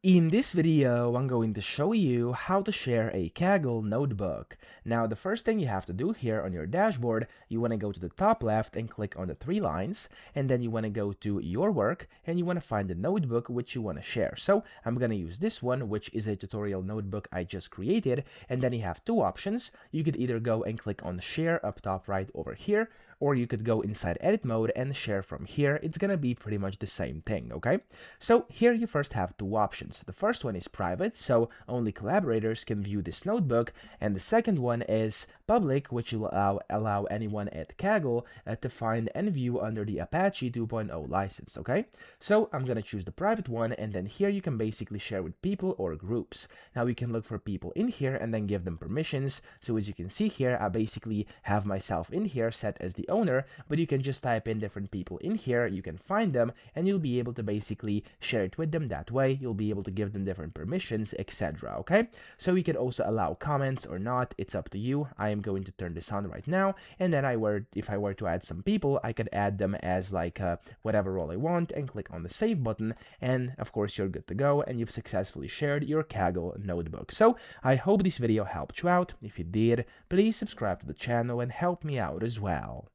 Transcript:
In this video, I'm going to show you how to share a Kaggle notebook. Now, the first thing you have to do here on your dashboard, you want to go to the top left and click on the three lines, and then you want to go to your work, and you want to find the notebook which you want to share. So I'm going to use this one, which is a tutorial notebook I just created, and then you have two options. You could either go and click on share up top right over here, or you could go inside edit mode and share from here. It's going to be pretty much the same thing, okay? So here you first have two options. The first one is private, so only collaborators can view this notebook, and the second one is public, which will allow anyone at Kaggle to find and view under the Apache 2.0 license, okay? So I'm gonna choose the private one, and then here you can basically share with people or groups. Now we can look for people in here and then give them permissions. So as you can see here, I basically have myself in here set as the owner, but you can just type in different people in here, you can find them, and you'll be able to basically share it with them that way. You'll be able to give them different permissions, etc. Okay, so we can also allow comments or not. It's up to you. I am going to turn this on right now, and then if I were to add some people, I could add them as like whatever role I want and click on the save button, and of course you're good to go and you've successfully shared your Kaggle notebook. So I hope this video helped you out. If it did, please subscribe to the channel and help me out as well.